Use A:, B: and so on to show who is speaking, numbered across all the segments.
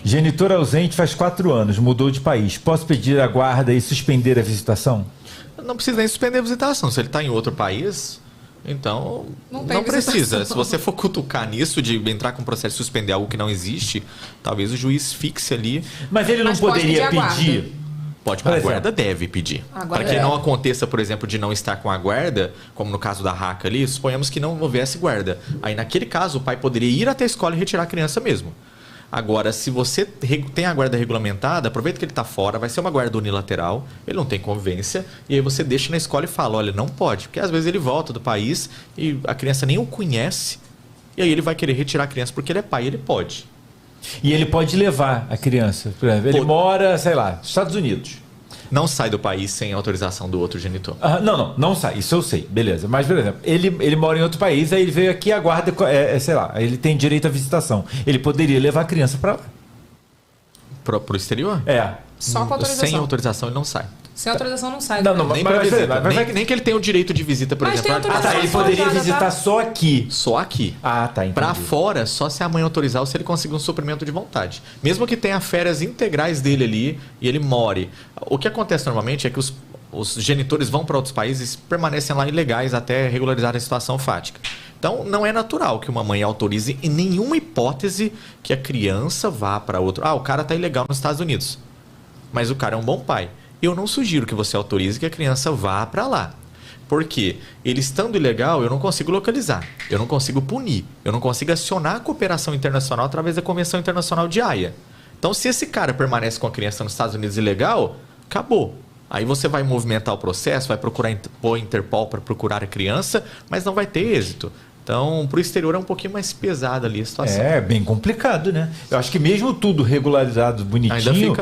A: Genitor ausente faz 4 anos, mudou de país. Posso pedir a guarda e suspender a visitação?
B: Não precisa nem suspender a visitação. Se ele está em outro país, então não precisa. Se você for cutucar nisso, de entrar com o processo de suspender algo que não existe, talvez o juiz fixe ali.
A: Mas ele não poderia pedir?
B: Pode, a guarda deve pedir. Para que não aconteça, por exemplo, de não estar com a guarda, como no caso da Raca ali, suponhamos que não houvesse guarda. Aí, naquele caso, o pai poderia ir até a escola e retirar a criança mesmo. Agora, se você tem a guarda regulamentada, aproveita que ele está fora, vai ser uma guarda unilateral, ele não tem convivência, e aí você deixa na escola e fala, olha, não pode, porque às vezes ele volta do país e a criança nem o conhece, e aí ele vai querer retirar a criança porque ele é pai, ele pode.
A: E ele pode levar a criança, por exemplo, ele mora, sei lá, nos Estados Unidos.
B: Não sai do país sem autorização do outro genitor.
A: Não sai, isso eu sei, beleza. Mas, por exemplo, ele mora em outro país, aí ele veio aqui, a guarda, sei lá, ele tem direito à visitação. Ele poderia levar a criança para lá.
B: Pro exterior?
C: Só com autorização.
B: Sem autorização ele não sai.
C: Sem autorização não sai.
B: Nem que ele tenha o direito de visita, por exemplo.
A: Ele poderia visitar só aqui.
B: Só aqui.
A: Tá, entendi.
B: Pra fora, só se a mãe autorizar ou se ele conseguir um suprimento de vontade. Mesmo que tenha férias integrais dele ali e ele more. O que acontece normalmente é que os genitores vão para outros países e permanecem lá ilegais até regularizar a situação fática. Então, não é natural que uma mãe autorize em nenhuma hipótese que a criança vá para outro... o cara tá ilegal nos Estados Unidos, mas o cara é um bom pai. Eu não sugiro que você autorize que a criança vá para lá. Porque ele estando ilegal, eu não consigo localizar, eu não consigo punir, eu não consigo acionar a cooperação internacional através da Convenção Internacional de Haia. Então, se esse cara permanece com a criança nos Estados Unidos ilegal, acabou. Aí você vai movimentar o processo, vai procurar pôr Interpol para procurar a criança, mas não vai ter êxito. Então, para o exterior é um pouquinho mais pesada ali a situação.
A: É bem complicado, né? Eu acho que mesmo tudo regularizado, bonitinho,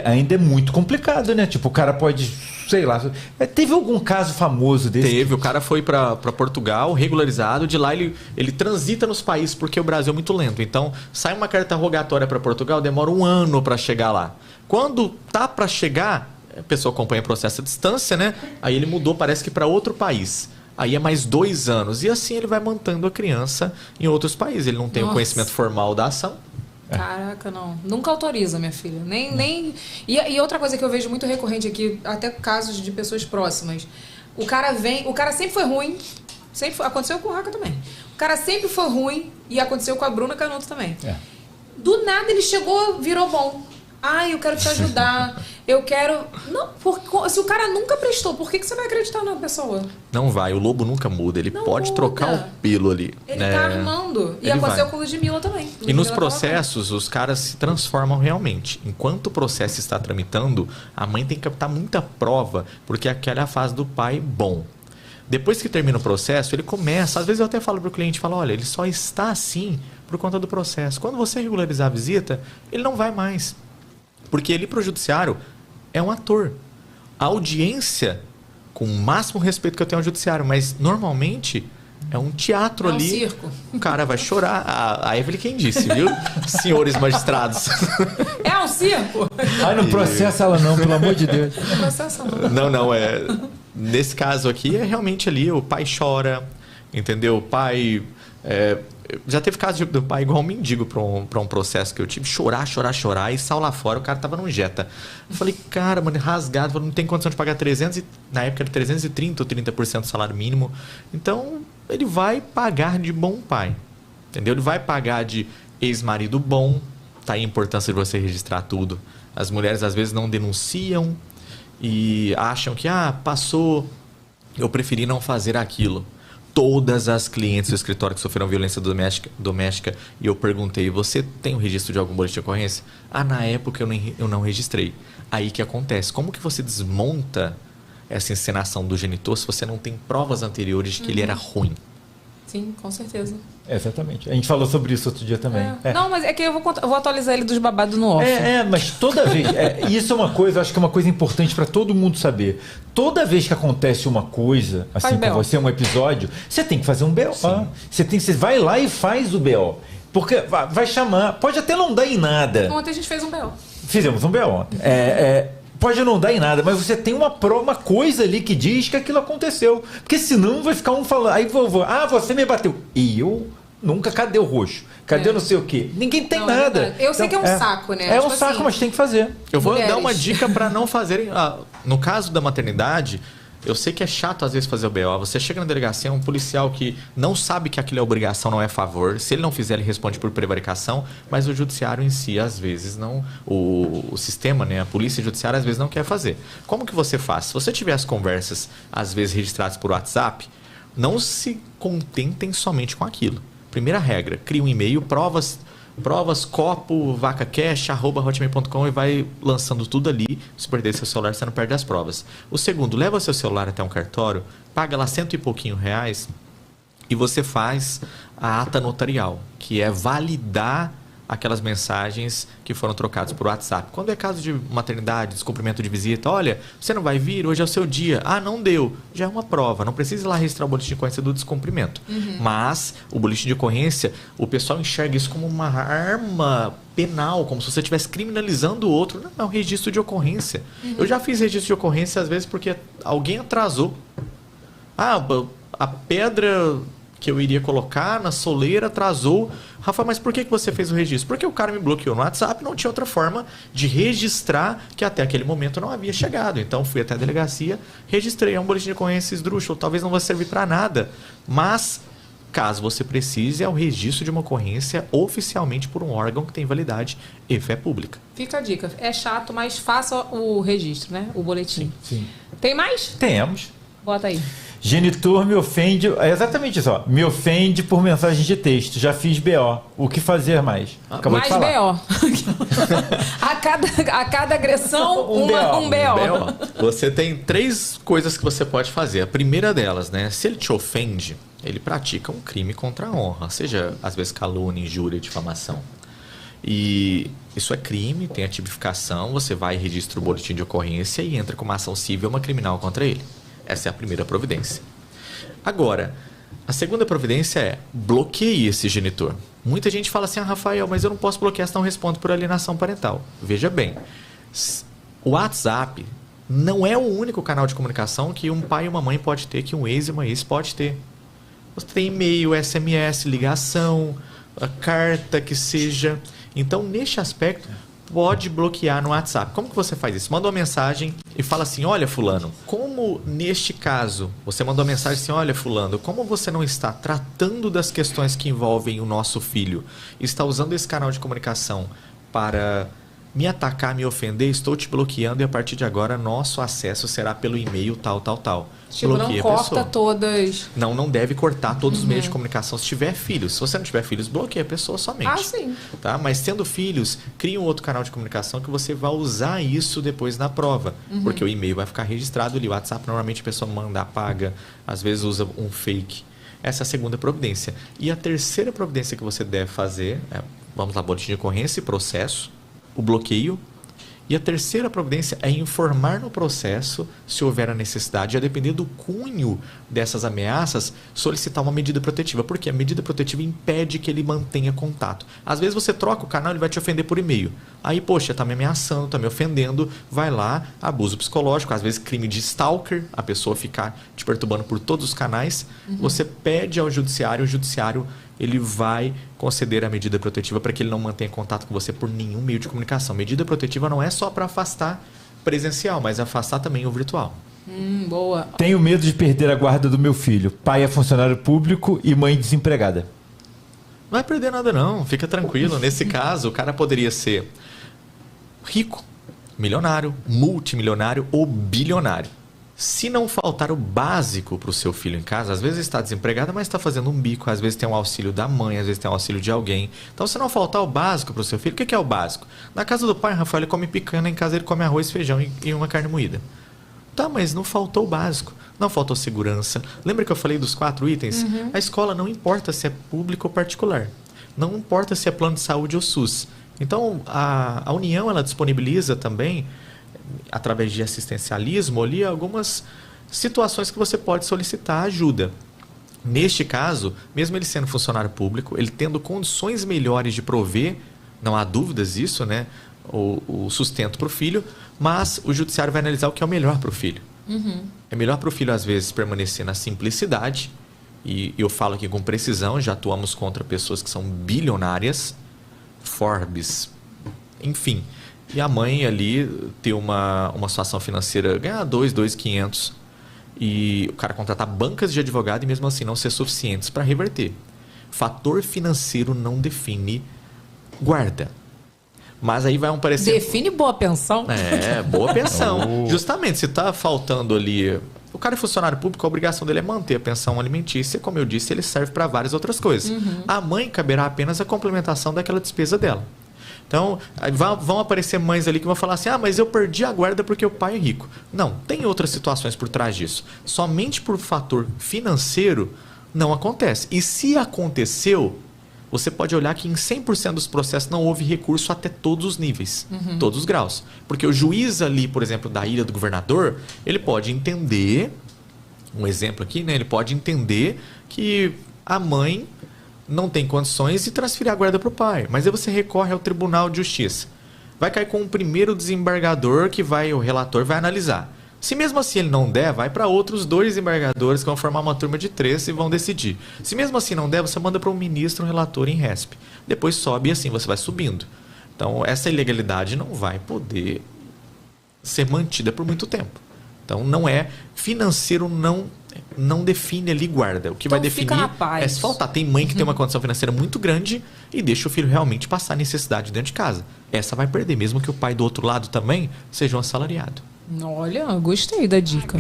A: ainda é muito complicado, né? Tipo, o cara pode, sei lá... Teve algum caso famoso desse?
B: Teve, o cara foi para Portugal, regularizado, de lá ele transita nos países, porque o Brasil é muito lento. Então, sai uma carta rogatória para Portugal, demora 1 ano para chegar lá. Quando tá para chegar, a pessoa acompanha o processo à distância, né? Aí ele mudou, parece que para outro país. Aí é mais 2 anos. E assim ele vai mantendo a criança em outros países. Ele não tem o conhecimento formal da ação.
C: Caraca, não. Nunca autoriza, minha filha. E outra coisa que eu vejo muito recorrente aqui, até casos de pessoas próximas. O cara sempre foi ruim. Aconteceu com o Raca também. O cara sempre foi ruim e aconteceu com a Bruna Canuto também. Do nada ele chegou, virou bom. Eu quero te ajudar, eu quero... Não, se o cara nunca prestou, por que você vai acreditar na pessoa?
B: Não vai, o lobo nunca muda, ele pode trocar o pelo ali.
C: Ele tá armando. E aconteceu com o Ludmilla também.
B: E nos processos, os caras se transformam realmente. Enquanto o processo está tramitando, a mãe tem que captar muita prova, porque aquela é a fase do pai bom. Depois que termina o processo, ele começa... Às vezes eu até falo para o cliente, olha, ele só está assim por conta do processo. Quando você regularizar a visita, ele não vai mais. Porque ele, para o judiciário, é um ator. A audiência, com o máximo respeito que eu tenho ao judiciário, mas normalmente é um teatro ali.
C: É um circo.
B: O cara vai chorar. A Evelyn quem disse, viu? Senhores magistrados.
C: É um circo?
A: Não processa ela não, pelo amor de Deus.
C: Não processa não.
B: Não, nesse caso aqui, é realmente ali, o pai chora, entendeu? O pai... já teve caso do pai igual um mendigo pra um processo que eu tive, chorar, e saiu lá fora, o cara tava num Jetta. Eu falei, cara, mano, rasgado, falei, não tem condição de pagar 300, na época era 330 ou 30% do salário mínimo. Então, ele vai pagar de bom pai, entendeu? Ele vai pagar de ex-marido bom, tá aí a importância de você registrar tudo. As mulheres às vezes não denunciam e acham que, passou, eu preferi não fazer aquilo. Todas as clientes do escritório que sofreram violência doméstica e eu perguntei, você tem o registro de algum boletim de ocorrência? Na época eu não registrei. Aí que acontece? Como que você desmonta essa encenação do genitor se você não tem provas anteriores de que ele era ruim?
C: Sim, com certeza.
A: Exatamente. A gente falou sobre isso outro dia também.
C: Não, mas é que eu vou atualizar ele dos babados no off.
A: Mas toda vez... isso é uma coisa, acho que é uma coisa importante para todo mundo saber. Toda vez que acontece uma coisa, assim com você, um episódio, você tem que fazer um BO. Você vai lá e faz o BO. Porque vai chamar... Pode até não dar em nada.
C: Ontem a gente fez um BO.
A: Fizemos um BO ontem. Pode não dar em nada, mas você tem uma coisa ali que diz que aquilo aconteceu. Porque senão vai ficar um falando. Aí você me bateu. E eu nunca, cadê o roxo? Cadê não sei o quê? Ninguém tem nada.
C: Eu sei que é um saco, né?
A: É um saco, mas tem que fazer.
B: Eu vou dar uma dica para não fazerem. No caso da maternidade, eu sei que é chato às vezes fazer o BO. Você chega na delegacia, um policial que não sabe que aquilo é obrigação, não é favor. Se ele não fizer, ele responde por prevaricação. Mas o judiciário em si, às vezes, não... O sistema, né? A polícia judiciária, às vezes, não quer fazer. Como que você faz? Se você tiver as conversas, às vezes, registradas por WhatsApp, não se contentem somente com aquilo. Primeira regra, cria um e-mail, provas copo, vacacash@hotmail.com e vai lançando tudo ali. Se perder seu celular, você não perde as provas. O segundo, leva seu celular até um cartório, paga lá R$100 e pouquinho e você faz a ata notarial, que é validar aquelas mensagens que foram trocadas por WhatsApp. Quando é caso de maternidade, descumprimento de visita, olha, você não vai vir, hoje é o seu dia. Ah, não deu. Já é uma prova. Não precisa ir lá registrar o boletim de ocorrência do descumprimento. Mas o boletim de ocorrência, o pessoal enxerga isso como uma arma penal, como se você estivesse criminalizando o outro. Não, é um registro de ocorrência. Eu já fiz registro de ocorrência, às vezes, porque alguém atrasou. A pedra que eu iria colocar na soleira atrasou. Rafa, mas por que você fez o registro? Porque o cara me bloqueou no WhatsApp, não tinha outra forma de registrar que até aquele momento não havia chegado. Então fui até a delegacia, registrei, é um boletim de ocorrência esdrúxulo, talvez não vai servir para nada, mas caso você precise, é o registro de uma ocorrência oficialmente por um órgão que tem validade e fé pública.
C: Fica a dica, é chato, mas faça o registro, né? O boletim.
A: Sim.
C: Tem mais?
A: Temos.
C: Bota aí.
A: Genitor me ofende... É exatamente isso, ó. Me ofende por mensagem de texto. Já fiz BO. O que fazer mais?
C: Acabou de falar. BO. a cada agressão, um BO.
B: Você tem 3 coisas que você pode fazer. A primeira delas, né? Se ele te ofende, ele pratica um crime contra a honra. Seja, às vezes, calúnia, injúria, difamação. E isso é crime, tem a tipificação. Você vai e registra o boletim de ocorrência e entra com uma ação civil, uma criminal contra ele. Essa é a primeira providência. Agora, a segunda providência é bloqueie esse genitor. Muita gente fala assim, Rafael, mas eu não posso bloquear se não respondo por alienação parental. Veja bem, o WhatsApp não é o único canal de comunicação que um pai e uma mãe pode ter, que um ex e uma ex pode ter. Você tem e-mail, SMS, ligação, a carta que seja. Então, neste aspecto, pode bloquear no WhatsApp. Como que você faz isso? Manda uma mensagem e fala assim, olha fulano, como neste caso, você mandou uma mensagem assim, olha fulano, como você não está tratando das questões que envolvem o nosso filho, está usando esse canal de comunicação para me atacar, me ofender, estou te bloqueando e a partir de agora nosso acesso será pelo e-mail tal.
C: Tipo, bloqueia, não corta todas.
B: Não deve cortar todos os meios de comunicação se tiver filhos. Se você não tiver filhos, bloqueia a pessoa somente.
C: Ah, sim.
B: Tá? Mas tendo filhos, cria um outro canal de comunicação que você vai usar isso depois na prova. Porque o e-mail vai ficar registrado ali. O WhatsApp, normalmente a pessoa manda, apaga, às vezes usa um fake. Essa é a segunda providência. E a terceira providência que você deve fazer é, vamos lá, boletim de ocorrência e processo, o bloqueio. E a terceira providência é informar no processo, se houver a necessidade, a depender do cunho dessas ameaças, solicitar uma medida protetiva. Porque a medida protetiva impede que ele mantenha contato. Às vezes você troca o canal, ele vai te ofender por e-mail. Aí, poxa, está me ameaçando, está me ofendendo, vai lá, abuso psicológico, às vezes crime de stalker, a pessoa ficar te perturbando por todos os canais. Você pede ao judiciário, o judiciário ele vai conceder a medida protetiva para que ele não mantenha contato com você por nenhum meio de comunicação. Medida protetiva não é só para afastar presencial, mas afastar também o virtual.
C: Boa.
A: Tenho medo de perder a guarda do meu filho. Pai é funcionário público e mãe desempregada.
B: Não vai perder nada não, fica tranquilo. Nesse caso, o cara poderia ser rico, milionário, multimilionário ou bilionário. Se não faltar o básico para o seu filho em casa, às vezes está desempregado, mas está fazendo um bico, às vezes tem um auxílio da mãe, às vezes tem um auxílio de alguém. Então, se não faltar o básico para o seu filho, o que é o básico? Na casa do pai, Rafael, ele come picanha, em casa ele come arroz, feijão e uma carne moída. Tá, mas não faltou o básico, não faltou segurança. Lembra que eu falei dos 4 itens? A escola não importa se é público ou particular. Não importa se é plano de saúde ou SUS. Então, a União, ela disponibiliza também, através de assistencialismo ali, algumas situações que você pode solicitar ajuda. Neste caso, mesmo ele sendo funcionário público, ele tendo condições melhores de prover, não há dúvidas disso, né, o sustento para o filho, Mas o judiciário vai analisar o que é o melhor para o filho. É melhor para o filho, às vezes, permanecer na simplicidade. E eu falo aqui com precisão, já atuamos contra pessoas que são bilionárias, Forbes, enfim. E a mãe ali ter uma situação financeira, ganhar 2.500 e o cara contratar bancas de advogado e mesmo assim não ser suficientes para reverter. Fator financeiro não define guarda. Mas aí vai parecer...
C: Define boa pensão.
B: Boa pensão. Justamente, se está faltando ali... O cara é funcionário público, a obrigação dele é manter a pensão alimentícia. Como eu disse, ele serve para várias outras coisas. A mãe caberá apenas a complementação daquela despesa dela. Então, vão aparecer mães ali que vão falar assim, mas eu perdi a guarda porque o pai é rico. Não, tem outras situações por trás disso. Somente por fator financeiro não acontece. E se aconteceu, você pode olhar que em 100% dos processos não houve recurso até todos os níveis, todos os graus. Porque o juiz ali, por exemplo, da ilha do governador, ele pode entender, um exemplo aqui, né? Ele pode entender que a mãe não tem condições de transferir a guarda para o pai. Mas aí você recorre ao Tribunal de Justiça. Vai cair com o primeiro desembargador que o relator vai analisar. Se mesmo assim ele não der, vai para outros 2 desembargadores que vão formar uma turma de 3 e vão decidir. Se mesmo assim não der, você manda para um ministro, um relator em RESP. Depois sobe e assim você vai subindo. Então essa ilegalidade não vai poder ser mantida por muito tempo. Então não é financeiro, não define ali guarda. O que vai definir é se faltar. Tem mãe que tem uma condição financeira muito grande e deixa o filho realmente passar necessidade dentro de casa. Essa vai perder, mesmo que o pai do outro lado também seja um assalariado.
C: Olha, gostei da dica.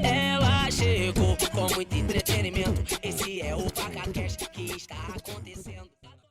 D: Ela chegou com muito entretenimento. Esse é o VacaCast que está acontecendo.